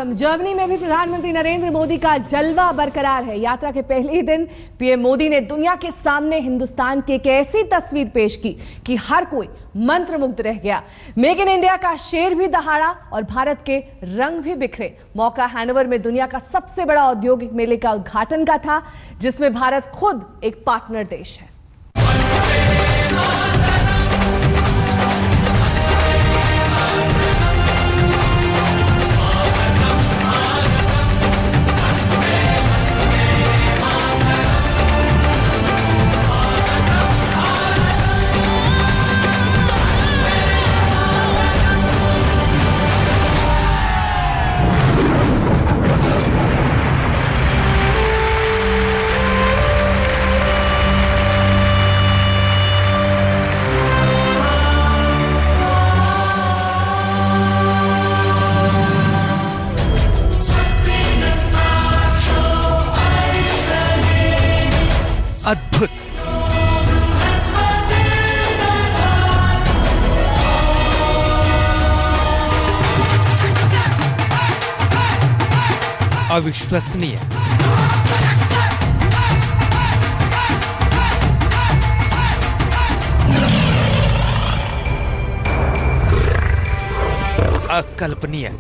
खत्म। जर्मनी में भी प्रधानमंत्री नरेंद्र मोदी का जलवा बरकरार है। यात्रा के पहले ही दिन पीएम मोदी ने दुनिया के सामने हिंदुस्तान की एक ऐसी तस्वीर पेश की कि हर कोई मंत्रमुग्ध रह गया। मेक इन इंडिया का शेर भी दहाड़ा और भारत के रंग भी बिखरे। मौका हैनोवर में दुनिया का सबसे बड़ा औद्योगिक मेले का उद्घाटन का था, जिसमें भारत खुद एक पार्टनर देश है। अद्भुत, अविश्वसनीय, अकल्पनीय।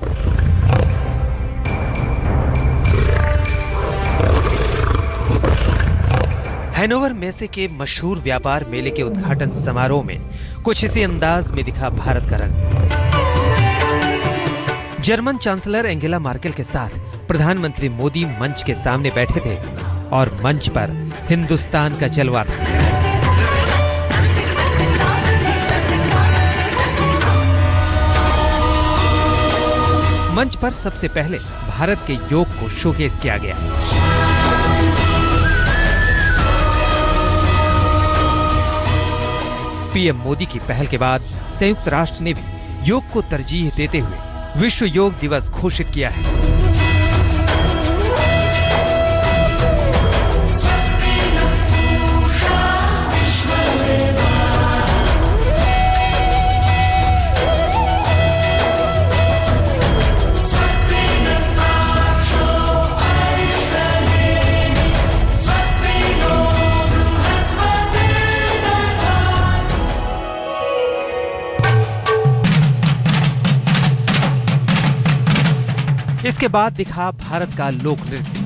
हैनोवर मेसे के मशहूर व्यापार मेले के उद्घाटन समारोह में कुछ इसी अंदाज में दिखा भारत का रंग। जर्मन चांसलर एंगेला मार्केल के साथ प्रधानमंत्री मोदी मंच के सामने बैठे थे और मंच पर हिंदुस्तान का जलवा था। मंच पर सबसे पहले भारत के योग को शोकेस किया गया। पीएम मोदी की पहल के बाद संयुक्त राष्ट्र ने भी योग को तरजीह देते हुए विश्व योग दिवस घोषित किया है। इसके बाद दिखा भारत का लोक नृत्य।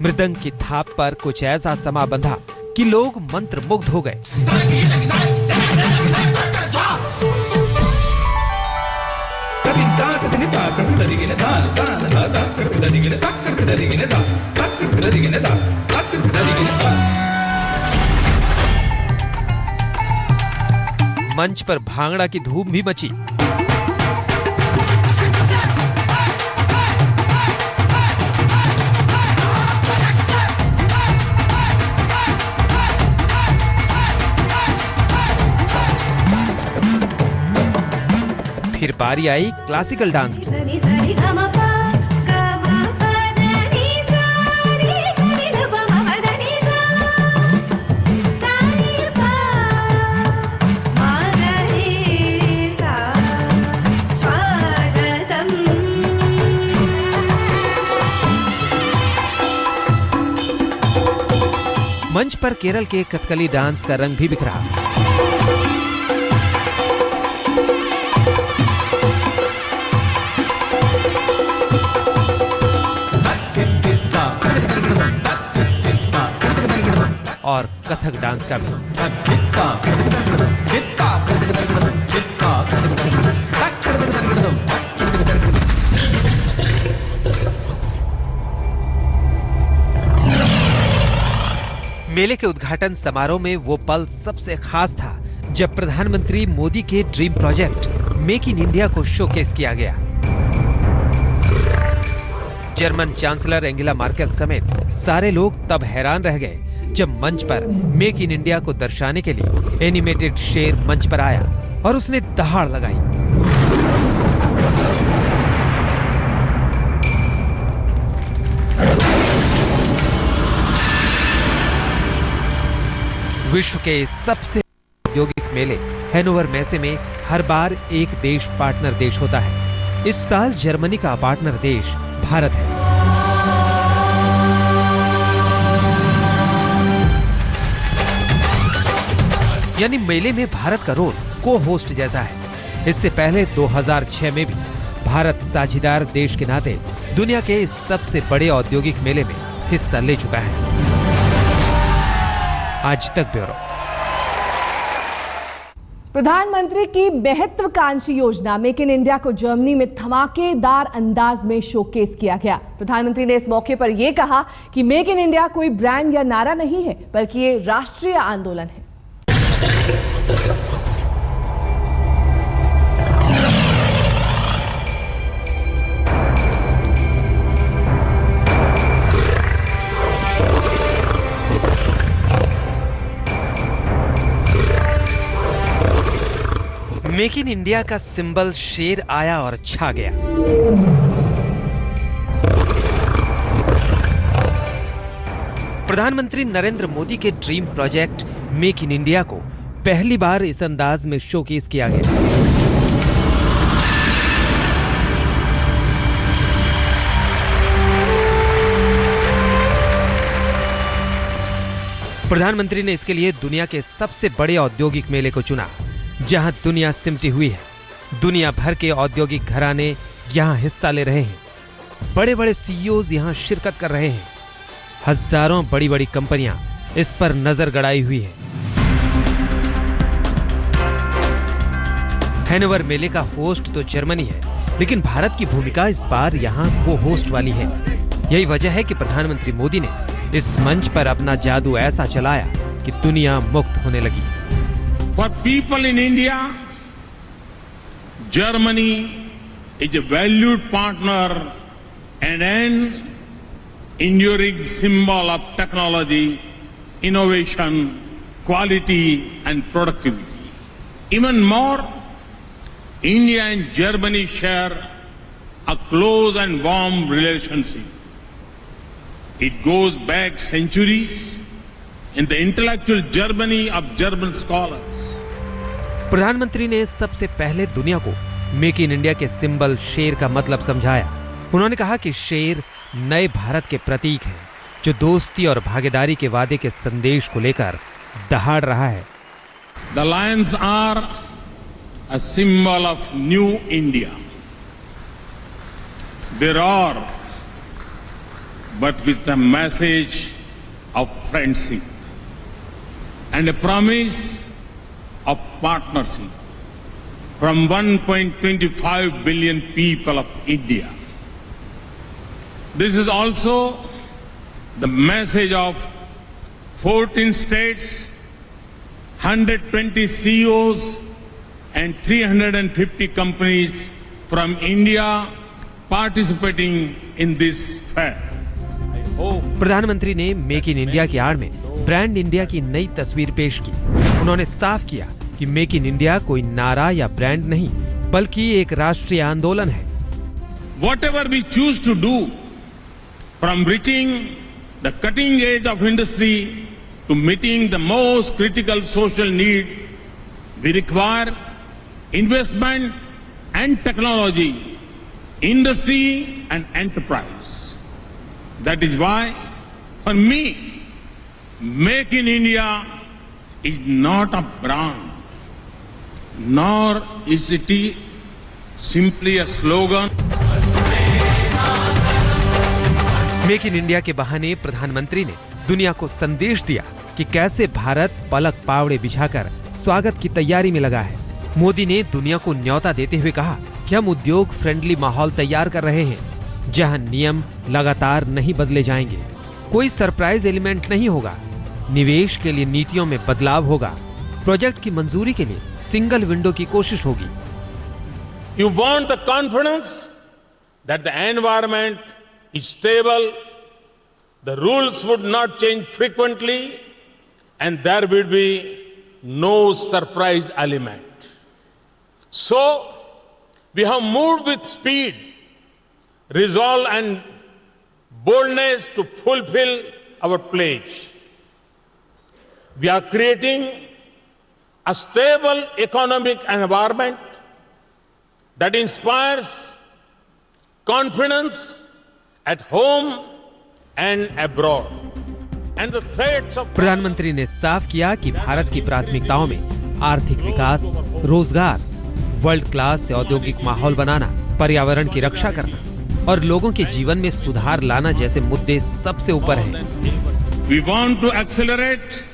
मृदंग की थाप पर कुछ ऐसा समा बंधा कि लोग मंत्रमुग्ध हो गए। मंच पर भांगड़ा की धूम भी मची। फिर बारी आई क्लासिकल डांस की। मंच पर केरल के कथकली डांस का रंग भी बिखरा। और कथक डांस का भी। मेले के उद्घाटन समारोह में वो पल सबसे खास था जब प्रधानमंत्री मोदी के dream project make in India को शोकेस किया गया। जर्मन चांसलर एंगेला मार्केल समेत सारे लोग तब हैरान रह गए जब मंच पर मेक इन इंडिया को दर्शाने के लिए एनिमेटेड शेर मंच पर आया और उसने दहाड़ लगाई। विश्व के सबसे औद्योगिक मेले हैनोवर मेसे में हर बार एक देश पार्टनर देश होता है। इस साल जर्मनी का पार्टनर देश भारत है। यानी मेले में भारत का रोल को होस्ट जैसा है। इससे पहले 2006 में भी भारत साझीदार देश के नाते दुनिया के इस सबसे बड़े औद्योगिक मेले में हिस्सा ले चुका है। आज तक ब्यूरो। प्रधानमंत्री की महत्वाकांक्षी योजना मेक इन इंडिया को जर्मनी में धमाकेदार अंदाज में शोकेस किया गया। प्रधानमंत्री ने इस मौके पर यह कहा कि मेक इन इंडिया कोई ब्रांड या नारा नहीं है, बल्कि ये राष्ट्रीय आंदोलन है। मेक इन इंडिया का सिंबल शेर आया और छा गया। प्रधानमंत्री नरेंद्र मोदी के dream project make in India को पहली बार इस अंदाज में शोकेस किया गया। प्रधानमंत्री ने इसके लिए दुनिया के सबसे बड़े औद्योगिक मेले को चुना, जहां दुनिया सिमटी हुई है। दुनिया भर के औद्योगिक घराने यहां हिस्सा ले रहे हैं। बड़े बड़े सीईओज यहां शिरकत कर रहे हैं। हजारों बड़ी बड़ी कंपनियां इस पर नजर गड़ाई हुई है। हैनोवर मेले का होस्ट तो जर्मनी है, लेकिन भारत की भूमिका इस बार यहां को होस्ट वाली है। यही वजह है कि प्रधानमंत्री मोदी ने इस मंच पर अपना जादू ऐसा चलाया कि दुनिया मुक्त होने लगी। For people in India, Germany is a valued partner and an enduring symbol of technology, innovation, quality and productivity. Even more, India and Germany share a close and warm relationship. It goes back centuries in the intellectual journey of German scholars. प्रधानमंत्री ने सबसे पहले दुनिया को make in India के symbol शेर का मतलब समझाया। उन्होंने कहा कि शेर नए भारत के प्रतीक है, जो दोस्ती और भागीदारी के वादे के संदेश को लेकर दहाड़ रहा है। The lions are a symbol of new India. They roar, but with a message of friendship and a promise of partnership from 1.25 billion people of India. This is also the message of 14 states, 120 CEOs and 350 companies from India participating in this fair. प्रधानमंत्री ने make in India की आड़ में brand India की नई तस्वीर पेश की। उन्होंने साफ किया कि मेक इन इंडिया कोई नारा या ब्रांड नहीं, बल्कि एक राष्ट्रीय आंदोलन है। Whatever we choose to do, from reaching the cutting edge of industry to meeting the most critical social need, we require investment and technology, industry and enterprise. That is why, for me, Make in India is not a brand, nor is it simply a slogan. Make in India के बहाने प्रधानमंत्री ने दुनिया को संदेश दिया कि कैसे भारत पलक पावड़े बिछाकर स्वागत की तैयारी में लगा है। मोदी ने दुनिया को न्योता देते हुए कहा कि हम उद्योग फ्रेंडली माहौल तैयार कर रहे हैं, जहां नियम लगातार नहीं बदले जाएंगे, कोई सरप्राइज एलिमेंट नहीं होगा, निवेश के लिए नीतियों में बदलाव होगा, प्रोजेक्ट की मंजूरी के लिए सिंगल विंडो की कोशिश होगी। You want the confidence that the environment is stable, the rules would not change frequently, and there will be no surprise element. So, we have moved with speed, resolve and boldness to fulfill our pledge. We are creating a stable economic environment that inspires confidence at home and abroad. And the threats of प्रधानमंत्री ने साफ किया कि भारत की प्राथमिकताओं में आर्थिक विकास, रोजगार, वर्ल्ड क्लास औद्योगिक माहौल बनाना, पर्यावरण की रक्षा करना और लोगों के जीवन में सुधार लाना जैसे मुद्दे सबसे ऊपर हैं। We want to accelerate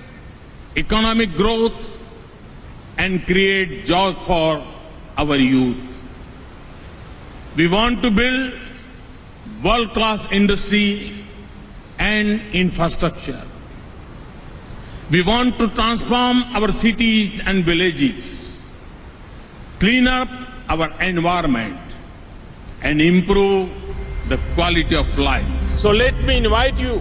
economic growth and create jobs for our youth. We want to build world-class industry and infrastructure. We want to transform our cities and villages, clean up our environment, and improve the quality of life. So let me invite you.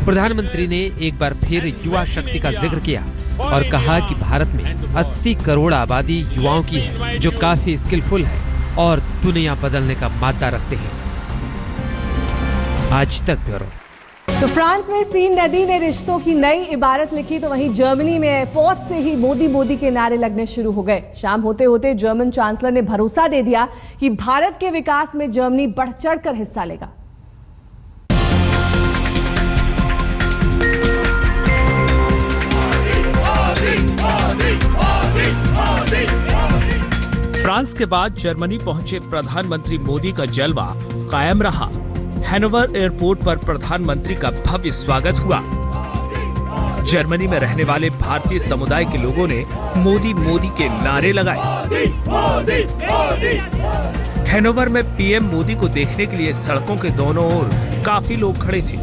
प्रधानमंत्री ने एक बार फिर युवा शक्ति का जिक्र किया और कहा कि भारत में 80 करोड़ आबादी युवाओं की है जो काफी स्किलफुल है और दुनिया बदलने का मादा रखते हैं। आज तक ब्यूरो। तो फ्रांस में सीन नदी ने रिश्तों की नई इबारत लिखी तो वहीं जर्मनी में एयरपोर्ट से ही मोदी मोदी के नारे लगने शुरू हो गए। शाम होते होते जर्मन चांसलर ने भरोसा दे दिया कि भारत के विकास में जर्मनी बढ़ चढ़कर हिस्सा लेगा। फ्रांस के बाद जर्मनी पहुंचे प्रधानमंत्री मोदी का जलवा कायम रहा। हैनोवर एयरपोर्ट पर प्रधानमंत्री का भव्य स्वागत हुआ। जर्मनी में रहने वाले भारतीय समुदाय के लोगों ने मोदी मोदी के नारे लगाए। हैनोवर में पीएम मोदी को देखने के लिए सड़कों के दोनों ओर काफी लोग खड़े थे।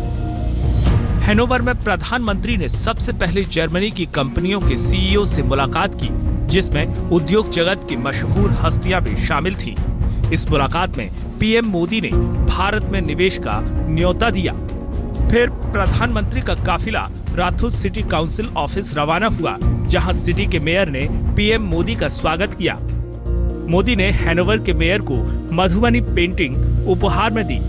हैनोवर में प्रधानमंत्री ने सबसे पहले जर्मनी की कंपनियों के सीईओ से मुलाकात की, जिसमें उद्योग जगत की मशहूर हस्तियां भी शामिल थीं। इस मुलाकात में पीएम मोदी ने भारत में निवेश का न्योता दिया। फिर प्रधानमंत्री का काफिला राथुस सिटी काउंसिल ऑफिस रवाना हुआ, जहां सिटी के मेयर ने पीएम मोदी का स्वागत किया। मोदी ने हैनोवर के मेयर को मधुबनी पेंटिंग उपहार में दी।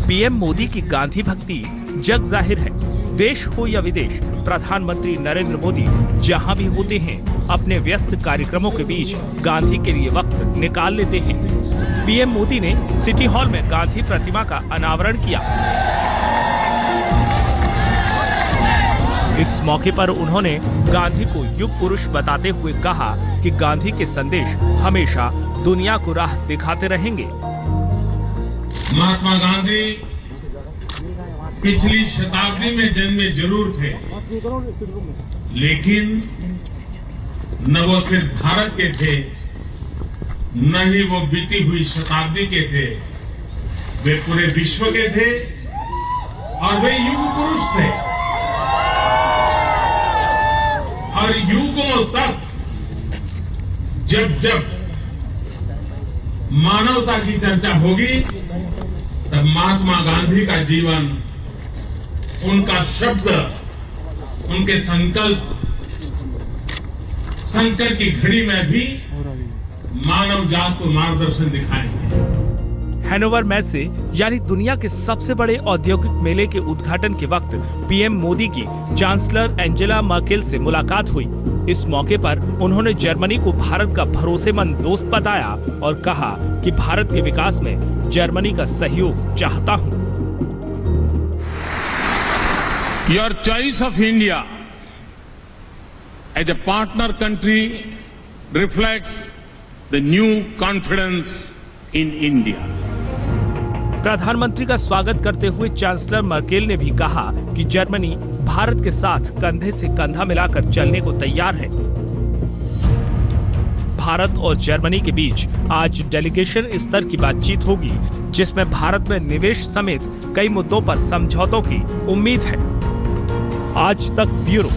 पीएम मोदी की गांधी भक्ति जग जाहिर है। देश हो या विदेश, प्रधानमंत्री नरेंद्र मोदी जहां भी होते हैं अपने व्यस्त कार्यक्रमों के बीच गांधी के लिए वक्त निकाल लेते हैं। पीएम मोदी ने सिटी हॉल में गांधी प्रतिमा का अनावरण किया। इस मौके पर उन्होंने गांधी को युग पुरुष बताते हुए कहा कि गांधी के संदेश हमेशा दुनिया को राह दिखाते रहेंगे। महात्मा गांधी पिछली शताब्दी में जन्मे जरूर थे, लेकिन न वो सिर्फ भारत के थे, न ही वो बीती हुई शताब्दी के थे, वे पूरे विश्व के थे और वे युग पुरुष थे। और युगों तक जब जब मानवता की चर्चा होगी, तब महात्मा गांधी का जीवन, उनका शब्द, उनके संकल्प संकट की घड़ी में भी मानव जात को मार्गदर्शन दिखाएंगे। हैनोवर में से यानी दुनिया के सबसे बड़े औद्योगिक मेले के उद्घाटन के वक्त पीएम मोदी की चांसलर एंजेला मर्केल से मुलाकात हुई। इस मौके पर उन्होंने जर्मनी को भारत का भरोसेमंद दोस्त बताया और कहा कि भारत के विकास में जर्मनी का सहयोग चाहता हूं। Your choice of India as a partner country reflects the new confidence in India. प्रधानमंत्री का स्वागत करते हुए चांसलर मर्केल ने भी कहा कि जर्मनी भारत के साथ कंधे से कंधा मिलाकर चलने को तैयार है। भारत और जर्मनी के बीच आज डेलीगेशन स्तर की बातचीत होगी, जिसमें भारत में निवेश समेत कई मुद्दों पर समझौतों की उम्मीद है। आज तक ब्यूरो।